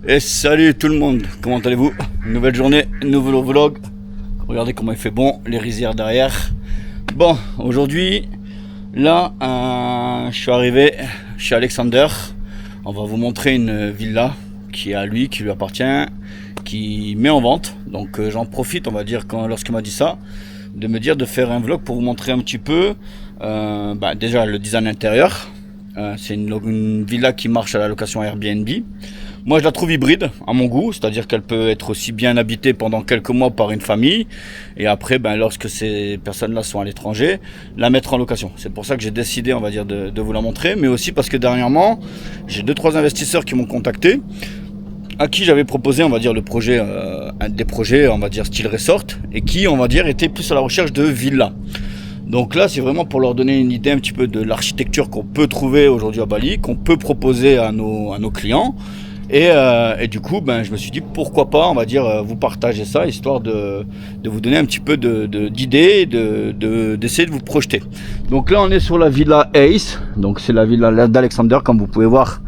Et salut tout le monde, comment allez-vous? Nouvelle journée, nouveau vlog. Regardez comment il fait bon, les rizières derrière. Bon, aujourd'hui, là, je suis arrivé chez Alexander. On va vous montrer une villa qui est à lui, qui lui appartient, qui met en vente. Donc j'en profite, on va dire, lorsqu'il m'a dit ça, de me dire de faire un vlog pour vous montrer un petit peu déjà le design intérieur. C'est une villa qui marche à la location Airbnb. Moi je la trouve hybride à mon goût, c'est-à-dire qu'elle peut être aussi bien habitée pendant quelques mois par une famille et après lorsque ces personnes-là sont à l'étranger, la mettre en location. C'est pour ça que j'ai décidé, on va dire, de vous la montrer, mais aussi parce que dernièrement j'ai 2-3 investisseurs qui m'ont contacté, à qui j'avais proposé, on va dire, le projet, un des projets, on va dire, style resort, et qui, on va dire, était plus à la recherche de villas. Donc là, c'est vraiment pour leur donner une idée un petit peu de l'architecture qu'on peut trouver aujourd'hui à Bali, qu'on peut proposer à nos clients. Et du coup, je me suis dit, pourquoi pas, on va dire, vous partager ça, histoire de vous donner un petit peu d'idées, d'essayer de vous projeter. Donc là, on est sur la villa Ace, donc c'est la villa d'Alexander, comme vous pouvez voir,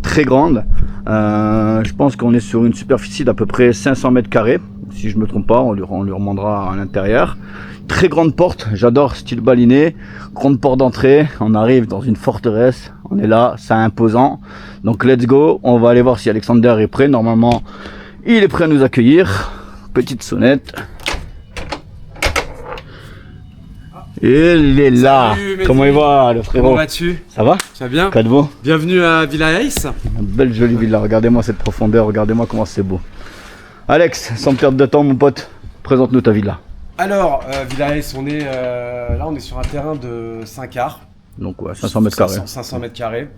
très grande. Je pense qu'on est sur une superficie d'à peu près 500 mètres carrés, si je ne me trompe pas, on lui remontrera à l'intérieur. Très grande porte, j'adore style baliné, grande porte d'entrée, on arrive dans une forteresse, on est là, c'est imposant. Donc let's go, on va aller voir si Alexander est prêt, normalement il est prêt à nous accueillir. Petite sonnette. Il est là. Salut, comment il va le frérot? Comment vas-tu? Ça va? Tu vas bien? Quoi de beau? Bienvenue à Villa Ace. Une belle jolie villa, regardez-moi cette profondeur, regardez-moi comment c'est beau. Alex, sans perdre de temps mon pote, présente-nous ta villa. Alors, Villa Ace, là on est sur un terrain de 5 arts. Donc ouais, 500 mètres carrés. 500 mètres carrés.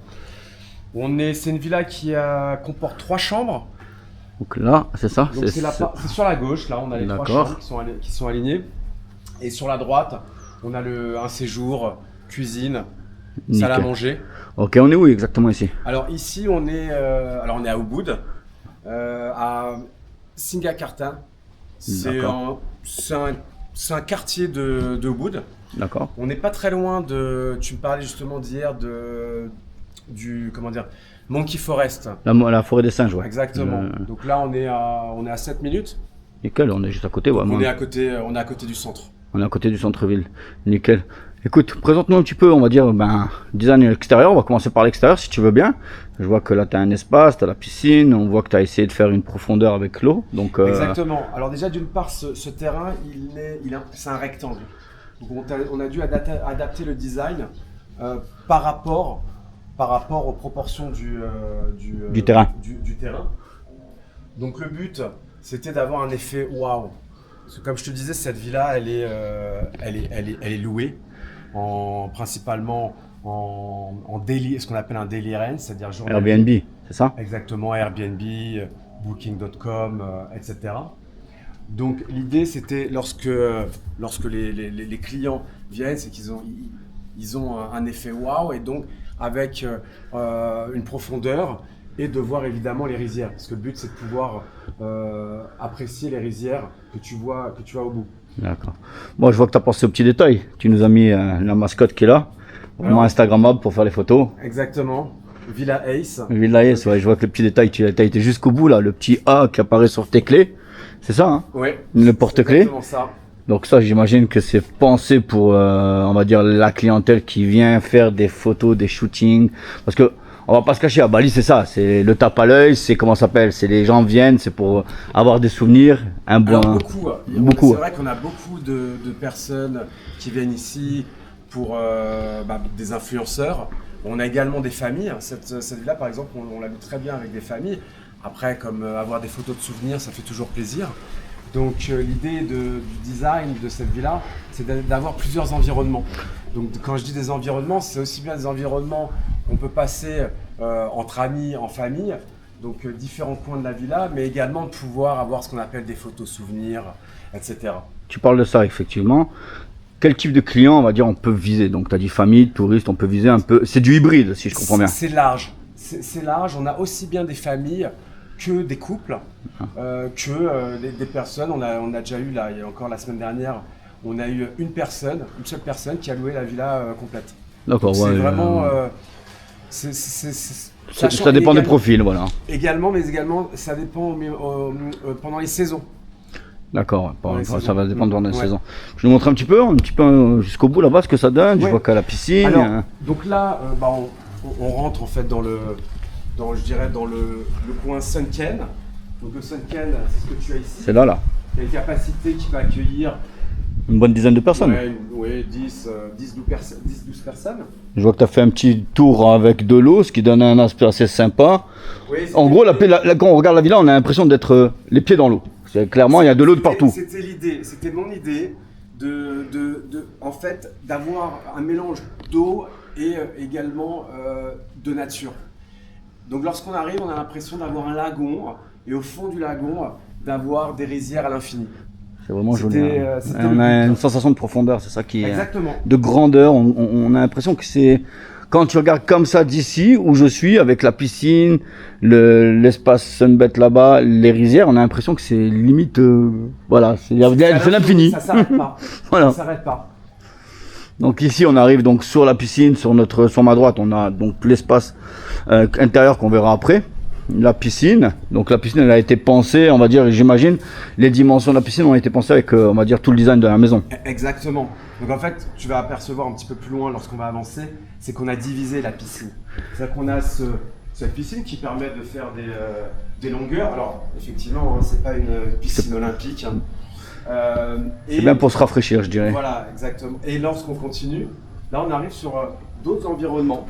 C'est une villa qui comporte 3 chambres. Donc là, c'est ça? Donc c'est sur la gauche, là on a les 3 chambres qui sont alignées. Et sur la droite, on a un séjour, cuisine, salle à manger. Ok, on est où exactement ici? Alors ici on est à Ubud, à Singakarta. C'est un quartier de Ubud. D'accord. On n'est pas très loin tu me parlais justement d'hier Monkey Forest. La forêt des singes, ouais. Exactement. Donc là on est à 7 minutes. Nickel, on est juste à côté. Ouais, on est à côté du centre. On est à côté du centre-ville. Nickel. Écoute, présente-nous un petit peu, on va dire, design extérieur. On va commencer par l'extérieur si tu veux bien. Je vois que là, tu as un espace, tu as la piscine. On voit que tu as essayé de faire une profondeur avec l'eau. Exactement. Alors déjà, d'une part, ce terrain, c'est un rectangle. Donc on a dû adapter le design par rapport aux proportions du terrain. Donc le but, c'était d'avoir un effet waouh. Parce que comme je te disais, cette villa, elle est louée principalement en daily, ce qu'on appelle un daily rent, c'est-à-dire journalier. Airbnb, c'est ça? Exactement, Airbnb, Booking.com, etc. Donc l'idée, c'était lorsque les clients viennent, c'est qu'ils ont un effet waouh, et donc avec une profondeur, et de voir évidemment les rizières, parce que le but c'est de pouvoir apprécier les rizières que tu vois au bout. D'accord. Bon, je vois que tu as pensé aux petits détails. Tu nous as mis la mascotte qui est là, vraiment Instagrammable pour faire les photos. Exactement. Villa Ace. Villa Ace, ouais, je vois que le petit détail, tu as été jusqu'au bout là, le petit A qui apparaît sur tes clés. C'est ça, hein? Oui. Le porte-clés. Exactement ça. Donc ça, j'imagine que c'est pensé pour, on va dire, la clientèle qui vient faire des photos, des shootings. Parce que on va pas se cacher, à Bali, c'est ça, c'est le tape à l'œil, c'est comment ça s'appelle, c'est les gens viennent, c'est pour avoir des souvenirs, un bon. Alors, beaucoup. C'est vrai qu'on a beaucoup de personnes qui viennent ici pour des influenceurs. On a également des familles. Cette villa, par exemple, on l'habite très bien avec des familles. Après, comme avoir des photos de souvenirs, ça fait toujours plaisir. Donc l'idée du design de cette villa, c'est d'avoir plusieurs environnements. Donc quand je dis des environnements, c'est aussi bien des environnements qu'on peut passer entre amis, en famille, donc différents coins de la villa, mais également de pouvoir avoir ce qu'on appelle des photos souvenirs, etc. Tu parles de ça, effectivement. Quel type de client, on va dire, on peut viser? Donc tu as dit famille, touriste, on peut viser un peu. C'est du hybride, si je comprends bien. C'est large. C'est large. On a aussi bien des familles que des couples, des personnes. On a déjà eu, là, il y a encore la semaine dernière, on a eu une seule personne qui a loué la villa complète. D'accord, c'est ouais. vraiment... Ça dépend des profils, voilà. Également, mais également, ça dépend pendant les saisons. D'accord, ça va dépendre pendant les saisons. Je vous montre un petit peu jusqu'au bout là-bas ce que ça donne. Je vois qu'à la piscine. Alors, donc là, on rentre en fait dans le coin Sunken. Donc le Sunken, c'est ce que tu as ici. C'est là. Il y a une capacité qui peut accueillir une bonne dizaine de personnes. Oui, 10-12 personnes. Je vois que tu as fait un petit tour avec de l'eau, ce qui donne un aspect assez sympa. Oui, en gros, quand on regarde la villa, on a l'impression d'être les pieds dans l'eau. Clairement, il y a de l'eau de partout. C'était l'idée, c'était mon idée en fait, d'avoir un mélange d'eau et également de nature. Donc lorsqu'on arrive, on a l'impression d'avoir un lagon et au fond du lagon, d'avoir des rizières à l'infini. C'est vraiment joli. On a une sensation de profondeur, c'est ça qui est. Exactement. De grandeur. On a l'impression que c'est. Quand tu regardes comme ça d'ici, où je suis, avec la piscine, l'espace Sunbet là-bas, les rizières, on a l'impression que c'est limite. Voilà, c'est l'infini. Ça s'arrête pas. Voilà. Ça s'arrête pas. Donc ici, on arrive donc sur la piscine, sur ma droite, on a donc l'espace intérieur qu'on verra après. La piscine, donc la piscine elle a été pensée, on va dire, j'imagine, les dimensions de la piscine ont été pensées avec, on va dire, tout le design de la maison. Exactement. Donc en fait, tu vas apercevoir un petit peu plus loin lorsqu'on va avancer, c'est qu'on a divisé la piscine. C'est-à-dire qu'on a cette piscine qui permet de faire des longueurs. Alors effectivement, hein, c'est pas une piscine olympique. Hein. C'est bien pour se rafraîchir, je dirais. Voilà, exactement. Et lorsqu'on continue, là on arrive sur d'autres environnements.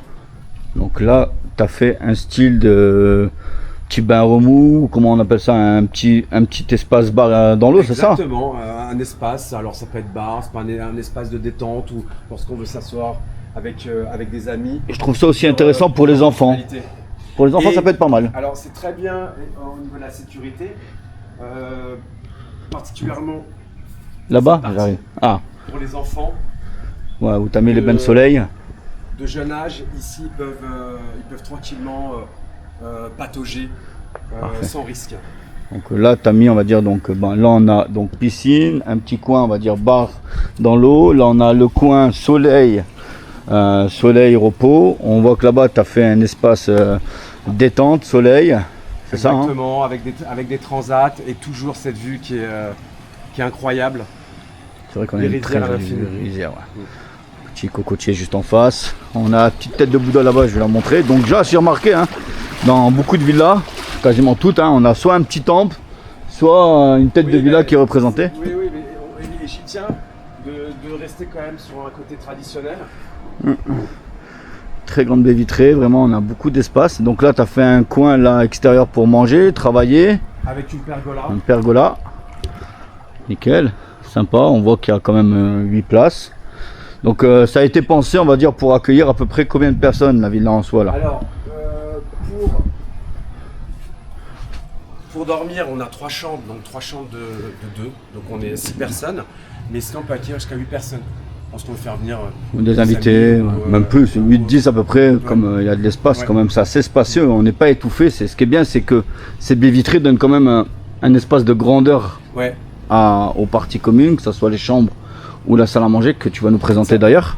Donc là, tu as fait un style de petit bain remous, comment on appelle ça, un petit espace bar dans l'eau, c'est ça? Exactement, un espace, alors ça peut être bar, c'est pas un espace de détente ou lorsqu'on veut s'asseoir avec des amis. Et je trouve ça aussi intéressant pour les enfants. Pour les enfants, ça peut être pas mal. Alors c'est très bien au niveau de la sécurité, particulièrement là-bas, j'arrive. Ah. Pour les enfants. Ouais, où tu as mis les bains de soleil. De jeune âge, ici, ils peuvent tranquillement patauger sans risque. Donc là, tu as mis, on va dire, donc, là on a donc piscine, un petit coin, on va dire, bar dans l'eau. Là, on a le coin soleil, repos. On voit que là-bas, tu as fait un espace détente, soleil. C'est ça, hein? Exactement, avec des transats et toujours cette vue qui est incroyable. C'est vrai qu'on a une très jolie rizière. Ouais. Petit cocotier juste en face. On a une petite tête de Bouddha là-bas, je vais la montrer. Donc déjà, j'ai remarqué, hein, dans beaucoup de villas, quasiment toutes, hein, on a soit un petit temple, soit une tête de villa qui est représentée. Oui, mais j'y tiens de rester quand même sur un côté traditionnel. Très grande baie vitrée, vraiment, on a beaucoup d'espace. Donc là, tu as fait un coin là extérieur pour manger, travailler. Avec une pergola. Une pergola. Nickel, sympa. On voit qu'il y a quand même 8 places. Donc ça a été pensé, on va dire, pour accueillir à peu près combien de personnes la villa en soi là? Alors, pour dormir, on a 3 chambres, donc 3 chambres de 2, donc on est 6 personnes, mais sinon on peut accueillir jusqu'à 8 personnes. Lorsqu'on veut faire venir des invités, amis, même plus, 8-10 à peu près, comme il y a de l'espace, quand même, c'est assez spacieux, on n'est pas étouffé. Ce qui est bien, c'est que ces baies vitrées donnent quand même un espace de grandeur aux parties communes, que ce soit les chambres ou la salle à manger que tu vas nous présenter d'ailleurs.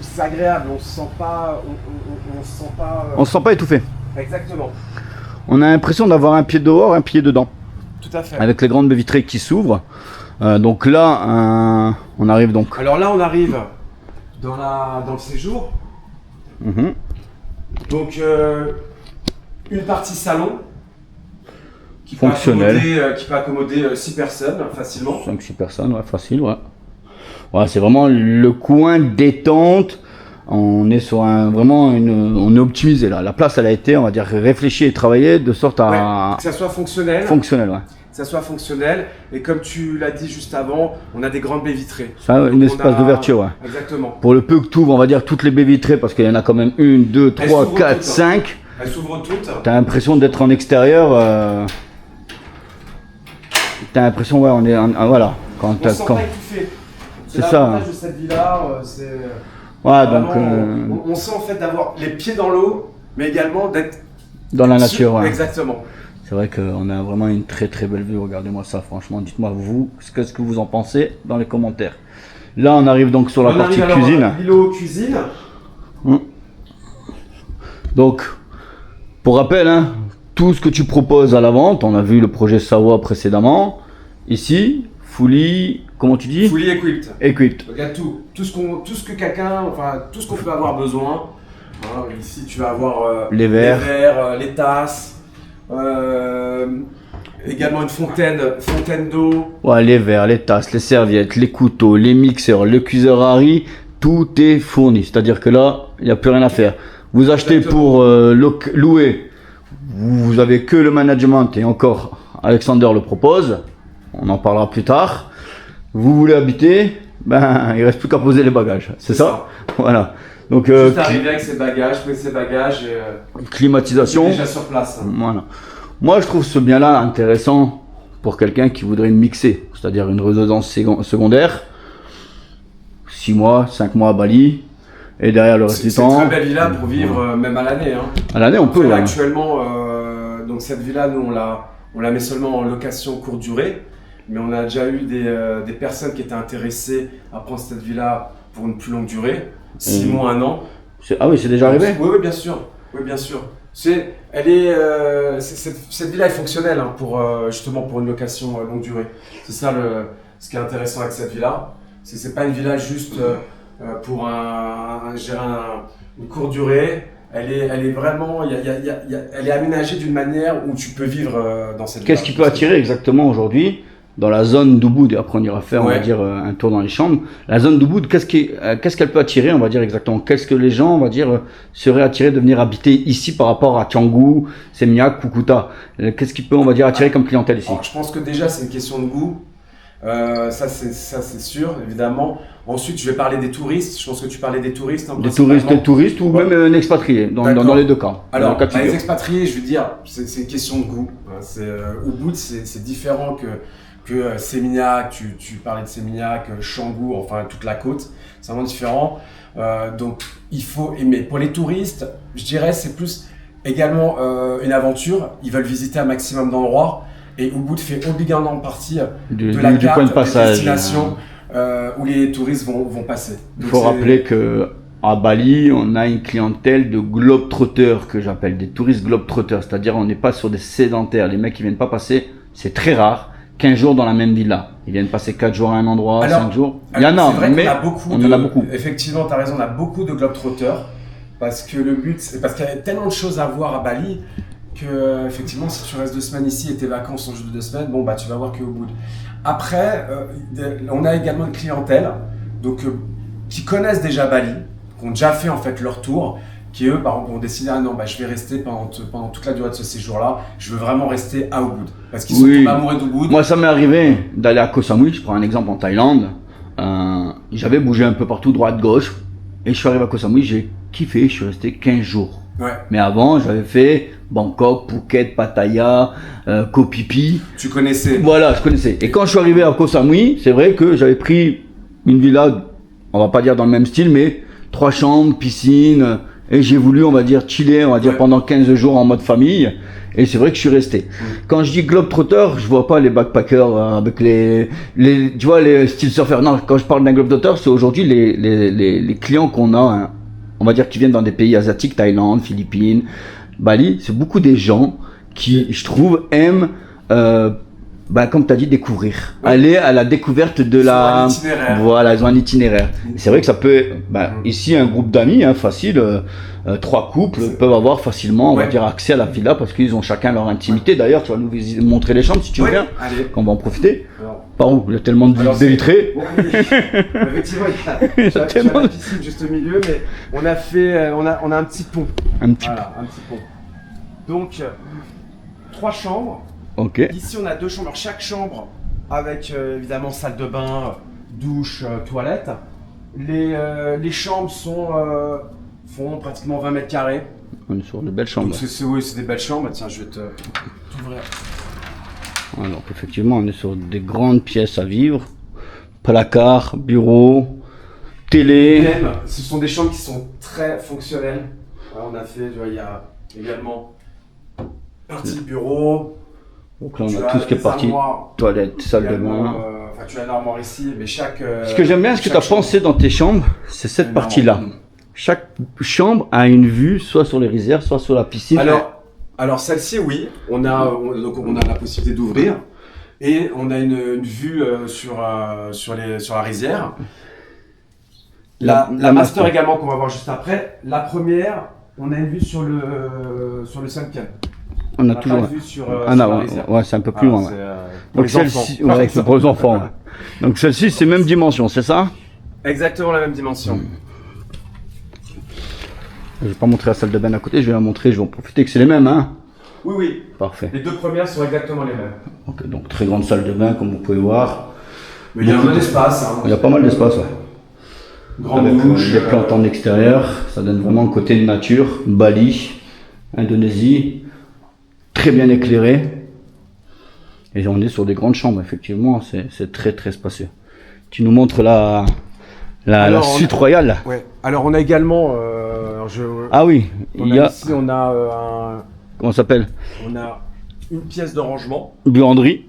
C'est agréable, on se sent pas, on se sent pas étouffé. Exactement. On a l'impression d'avoir un pied dehors, un pied dedans. Tout à fait. Avec les grandes baies vitrées qui s'ouvrent. Donc là, on arrive donc. Alors là, on arrive dans le séjour. Donc une partie salon. Qui fonctionnel. Qui peut accommoder 6 personnes facilement. 5-6 personnes, ouais, facile, ouais. Ouais, c'est vraiment le coin détente. On est sur on est optimisé là. La place, elle a été, on va dire, réfléchie et travaillée de sorte à. Que ça soit fonctionnel. Fonctionnel, ouais. Que ça soit fonctionnel. Et comme tu l'as dit juste avant, on a des grandes baies vitrées. Ça, un espace d'ouverture, ouais. Exactement. Pour le peu que tu ouvres, on va dire, toutes les baies vitrées, parce qu'il y en a quand même 1, 2, 3, 4, 5. Elles s'ouvrent toutes. T'as l'impression d'être en extérieur. T'as l'impression, ouais, on est voilà. On ne se sent pas étouffé. C'est ça. L'avantage de cette villa, c'est. Ouais, donc. On sent en fait d'avoir les pieds dans l'eau, mais également d'être. Dans la nature, ouais. Exactement. C'est vrai qu'on a vraiment une très très belle vue. Regardez-moi ça, franchement. Dites-moi vous, qu'est-ce que vous en pensez dans les commentaires. Là, on arrive donc sur la partie cuisine. L'îlot cuisine. Donc, Pour rappel, hein, tout ce que tu proposes à la vente, on a vu le projet Savoie précédemment. Ici, fully, comment tu dis? Fully equipped. Equipped. Regarde tout ce que quelqu'un, enfin tout ce qu'on peut avoir besoin. Hein, ici, tu vas avoir les verres, les tasses, également une fontaine d'eau. Ouais, les verres, les tasses, les serviettes, les couteaux, les mixeurs, le cuiseur à riz, tout est fourni. C'est-à-dire que là, il n'y a plus rien à faire. Vous achetez pour louer, vous avez que le management et encore, Alexander le propose. On en parlera plus tard. Vous voulez habiter, ben il reste plus qu'à poser les bagages. C'est ça. Voilà. Donc juste arriver avec ses bagages, poser ses bagages et climatisation. Déjà sur place. Hein. Voilà. Moi, je trouve ce bien-là intéressant pour quelqu'un qui voudrait une mixer, c'est-à-dire une résidence secondaire. 6 mois, 5 mois à Bali. Et derrière le reste du temps. C'est une très belle villa pour vivre même à l'année. Hein. À l'année, on peut. Là, actuellement, donc cette villa, nous, on la met seulement en location courte durée. Mais on a déjà eu des personnes qui étaient intéressées à prendre cette villa pour une plus longue durée, 6 mois, 1 an. Ah oui, c'est déjà arrivé? Oui, bien sûr. Oui, bien sûr. Cette villa est fonctionnelle hein, justement pour une location longue durée. C'est ça ce qui est intéressant avec cette villa. C'est pas une villa juste pour gérer une courte durée. Elle est vraiment, elle est aménagée d'une manière où tu peux vivre dans cette villa. Qu'est-ce qui peut attirer exactement aujourd'hui dans la zone d'Ubud? Et après on ira faire, on va dire, un tour dans les chambres. La zone d'Ubud, qu'est-ce qu'elle peut attirer, on va dire exactement? Qu'est-ce que les gens, on va dire, seraient attirés de venir habiter ici par rapport à Canggu, Seminyak, Kukuta? Qu'est-ce qui peut, on va dire, attirer comme clientèle ici? Alors, je pense que déjà c'est une question de goût. Ça c'est sûr, évidemment. Ensuite, je vais parler des touristes. Je pense que tu parlais des touristes. Hein, des touristes ou même un expatrié, dans les deux cas. Alors, les expatriés, je veux dire, c'est une question de goût. Ubud, c'est différent que Seminyak. Tu parlais de Seminyak, Canggu, enfin toute la côte. C'est vraiment différent. Donc, il faut aimer. Pour les touristes, je dirais, c'est plus également une aventure. Ils veulent visiter un maximum d'endroits. Et Ubud fait obligatoirement partie de la carte point de passage, des destinations où les touristes vont passer. Il faut rappeler que à Bali, on a une clientèle de globetrotters que j'appelle des touristes globetrotters, c'est-à-dire on n'est pas sur des sédentaires. Les mecs qui viennent pas passer, c'est très rare, 15 jours dans la même villa. Ils viennent passer 4 jours à un endroit, 5 jours. Il y en a, mais on en a beaucoup. Effectivement, tu as raison, on a beaucoup de globetrotters parce que le but, c'est parce qu'il y a tellement de choses à voir à Bali. Que effectivement, si tu restes 2 semaines ici et tes vacances sont juste de 2 semaines, bon bah tu vas voir que au bout. Après, on a également une clientèle donc qui connaissent déjà Bali, qui ont déjà fait en fait leur tour, qui eux par exemple ont décidé non bah je vais rester pendant toute la durée de ce séjour-là, je veux vraiment rester à Ubud parce qu'ils sont tombés amoureux d'Ubud. Moi ça m'est arrivé d'aller à Koh Samui, je prends un exemple en Thaïlande, j'avais bougé un peu partout droite gauche et je suis arrivé à Koh Samui, j'ai kiffé, je suis resté 15 jours. Ouais. Mais avant, j'avais fait Bangkok, Phuket, Pattaya, Koh Phi Phi. Tu connaissais? Voilà, je connaissais. Et quand je suis arrivé à Koh Samui, c'est vrai que j'avais pris une villa, on va pas dire dans le même style, mais 3 chambres, piscine, et j'ai voulu, on va dire, chiller, on va dire, pendant 15 jours en mode famille. Et c'est vrai que je suis resté. Quand je dis globetrotter, je vois pas les backpackers avec tu vois, les styles surfeurs. Non, quand je parle d'un globetrotter, c'est aujourd'hui les clients qu'on a, hein, on va dire, qui viennent dans des pays asiatiques, Thaïlande, Philippines, Bali. C'est beaucoup des gens qui, je trouve, aiment, comme tu as dit, découvrir. Aller à la découverte de la... Voilà, ils ont un itinéraire. C'est vrai que ça peut... Ici, un groupe d'amis, hein, facile, 3 couples peuvent avoir facilement, on va dire, accès à la villa parce qu'ils ont chacun leur intimité. D'ailleurs, tu vas nous montrer les chambres si tu veux bien. On va en profiter. Alors, par où? Il y a tellement de vitrées. Bon, oui. Effectivement, il y a la piscine juste au milieu, mais on a fait, on a un petit pont. Un petit pont. Donc, 3 chambres. Ok. Ici, on a 2 chambres. Alors, chaque chambre avec évidemment salle de bain, douche, toilette. Les chambres font pratiquement 20 mètres carrés. On est sur de belles chambres. Oui, c'est des belles chambres. Tiens, je vais t'ouvrir. Alors, effectivement, on est sur des grandes pièces à vivre. Placard, bureau, télé. Ce sont des chambres qui sont très fonctionnelles. Alors, on a fait, tu vois, il y a également partie bureau. Donc là, on a tout ce qui est parti toilette, salle de bain. Tu as une armoire ici, mais chaque... Ce que j'aime bien, ce que tu as pensé dans tes chambres, c'est cette partie-là. Chaque chambre a une vue, soit sur les rizières, soit sur la piscine. Alors, Alors celle-ci, oui, donc on a la possibilité d'ouvrir et on a une vue sur la rizière. La master également qu'on va voir juste après. La première, on a une vue sur le Sunken. On a toujours une vue sur ah la non, rizière. ouais, c'est un peu plus loin. Ouais. Donc celle-ci, ouais, c'est pour les enfants. Ouais. Donc celle-ci, c'est même dimension, c'est ça? Exactement la même dimension. Je vais pas montrer la salle de bain à côté, je vais la montrer, je vais en profiter que c'est les mêmes, hein? Oui, oui. Parfait. Les deux premières sont exactement les mêmes. Ok, donc très grande salle de bain, comme vous pouvez voir. Mais il y a un peu d'espace. Hein. Il y a pas mal d'espace, ouais. Grande Avec douche. des plantes en extérieur, ça donne vraiment un côté de nature. Bali, Indonésie, très bien éclairé. Et on est sur des grandes chambres, effectivement, c'est très très spacieux. Tu nous montres la suite royale. Ouais. Alors on a également, Ah oui, ici on a comment ça s'appelle? On a une pièce de rangement. Buanderie.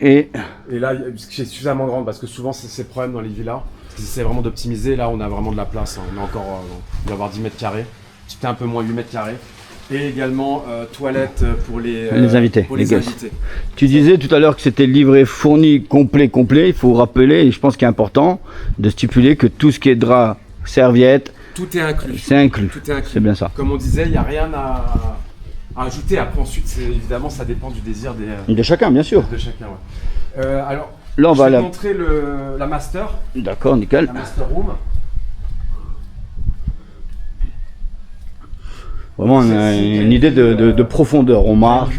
Et là, c'est suffisamment grande parce que souvent c'est le problème dans les villas. C'est vraiment d'optimiser. Là, on a vraiment de la place. Hein. On a encore, il doit y avoir 10 mètres carrés. C'était un peu moins 8 mètres carrés. Et également toilette pour les invités. Pour les invités. Tu disais tout à l'heure que c'était livré, fourni, complet. Il faut rappeler, et je pense qu'il est important de stipuler que tout ce qui est drap, serviette, tout est inclus. C'est inclus. Tout est inclus. C'est bien ça. Comme on disait, il n'y a rien à ajouter. Après, ensuite, évidemment, ça dépend du désir de chacun, bien sûr. De chacun, ouais. Alors, là, on va te montrer la master. D'accord, nickel. La master room. Vraiment, on a une idée de profondeur. On marche.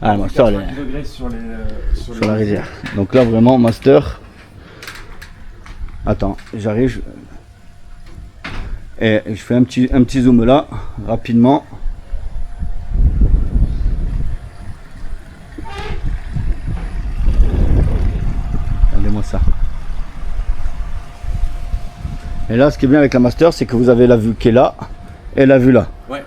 Ah, master, sur la rizière. Donc là, vraiment, master. Attends, j'arrive. Et je fais un petit zoom là, rapidement. Regardez-moi ça. Et là, ce qui est bien avec la master, c'est que vous avez la vue qui est là et la vue là. Ouais.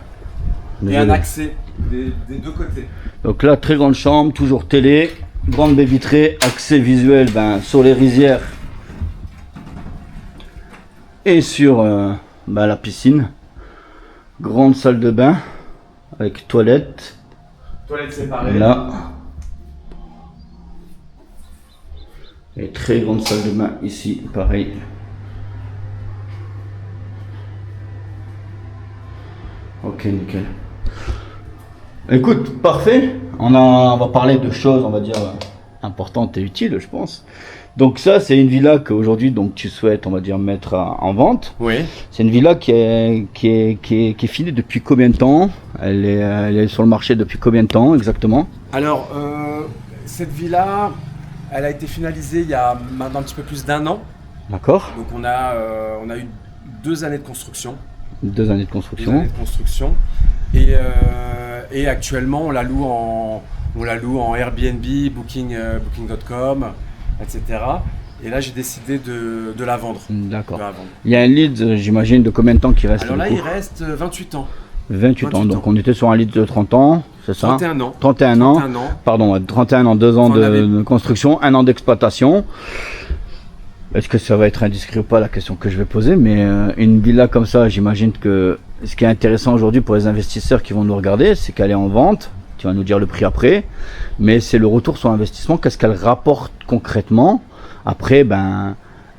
Et un accès des deux côtés. Donc là, très grande chambre, toujours télé, grande baie vitrée, accès visuel sur les rizières et sur la piscine. Grande salle de bain avec toilette. Toilette séparée. Là. Et très grande salle de bain ici, pareil. Ok, nickel. Écoute, parfait. On va parler de choses, on va dire, importantes et utiles, je pense. Donc ça, c'est une villa qu'aujourd'hui, donc tu souhaites, on va dire, mettre en vente. Oui. C'est une villa qui est finie depuis combien de temps? Elle est sur le marché depuis combien de temps exactement? Alors, cette villa, elle a été finalisée il y a maintenant un petit peu plus d'1 an. D'accord. Donc on a eu 2 années de construction. 2 années de construction. 2 années de construction. Et actuellement, on la loue en Airbnb, Booking.com, etc. Et là, j'ai décidé de la vendre. D'accord. Il y a un lead, j'imagine, de combien de temps qui reste? Alors là, il reste 28 ans. 28 ans, donc on était sur un lead de 30 ans, c'est ça? 31 ans. 31 ans. Pardon, 31 ans, 2 ans de construction, 1 an d'exploitation. Est-ce que ça va être indiscret ou pas, la question que je vais poser, mais une villa comme ça, j'imagine que ce qui est intéressant aujourd'hui pour les investisseurs qui vont nous regarder, c'est qu'elle est en vente, tu vas nous dire le prix après, mais c'est le retour sur investissement, qu'est-ce qu'elle rapporte concrètement, après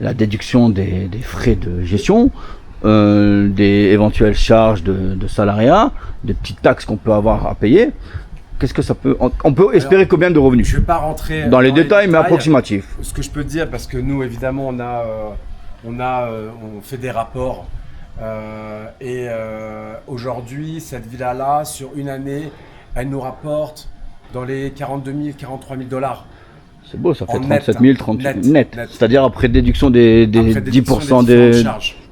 la déduction des frais de gestion, des éventuelles charges de salariat, des petites taxes qu'on peut avoir à payer. Qu'est-ce que ça peut... On peut espérer combien de revenus? Je ne vais pas rentrer dans les détails, mais approximatif. Ce que je peux te dire, parce que nous, évidemment, on fait des rapports. Aujourd'hui, cette villa-là, sur une année, elle nous rapporte dans les 42 000, 43 000 dollars. C'est beau, ça fait 37 000, 38 000 net. C'est-à-dire après déduction des 10%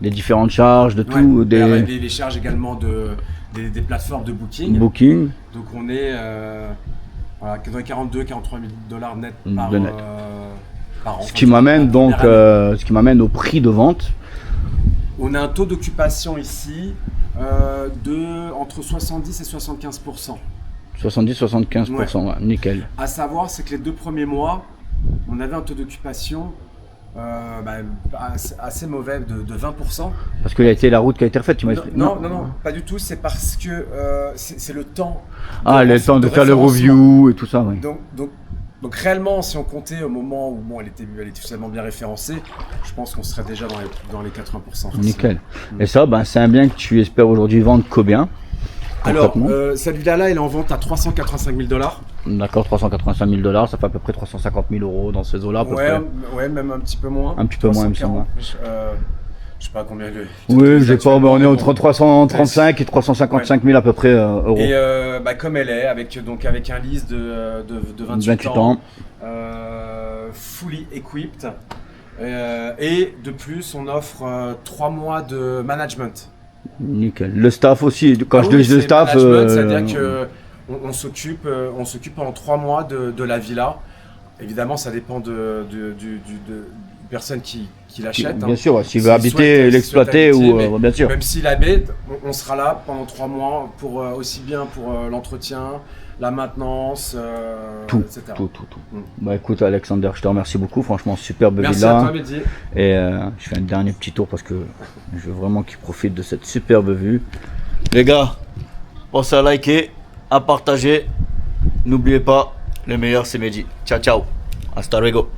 des différentes charges, de tout. Les charges également des plateformes de booking. Donc on est dans les 42 43 000 dollars net par an. Ce qui m'amène donc au prix de vente. On a un taux d'occupation ici entre 70 et 75%. 70-75%, ouais, nickel. À savoir, c'est que les 2 premiers mois, on avait un taux d'occupation assez mauvais de 20%. Parce qu'il y a été la route qui a été refaite, tu m'as expliqué. Non, pas du tout. C'est parce que c'est le temps. Le temps de faire le review et tout ça. Ouais. Donc réellement, si on comptait au moment où elle était suffisamment bien référencée, je pense qu'on serait déjà dans les 80%. Nickel. Et ça, c'est un bien que tu espères aujourd'hui vendre combien? Alors, cette villa-là, elle est en vente à 385 000 $. D'accord, 385 000 $, ça fait à peu près 350 000 € dans ces eaux-là. Ouais, même un petit peu moins. Un petit peu moins, il me semble. Je sais pas combien Oui, j'ai pas, on est entre 335 et 355 000 à peu près euros. Et comme elle est, avec un lease de 28 ans, fully equipped, et de plus, on offre 3 mois de management. Nickel. Le staff aussi, quand je dis le staff... c'est-à-dire qu'on s'occupe pendant 3 mois de la villa. Évidemment, ça dépend de personne qui l'achète. Bien sûr, s'il veut habiter, l'exploiter ou bien sûr. Même s'il habite, on sera là pendant 3 mois pour aussi bien pour l'entretien, la maintenance, tout, etc. Tout. Écoute Alexander, je te remercie beaucoup, franchement superbe villa. Merci à toi Mehdi. Et je fais un dernier petit tour parce que je veux vraiment qu'il profite de cette superbe vue. Les gars, pensez à liker, à partager. N'oubliez pas, le meilleur c'est Mehdi. Ciao ciao. Hasta luego.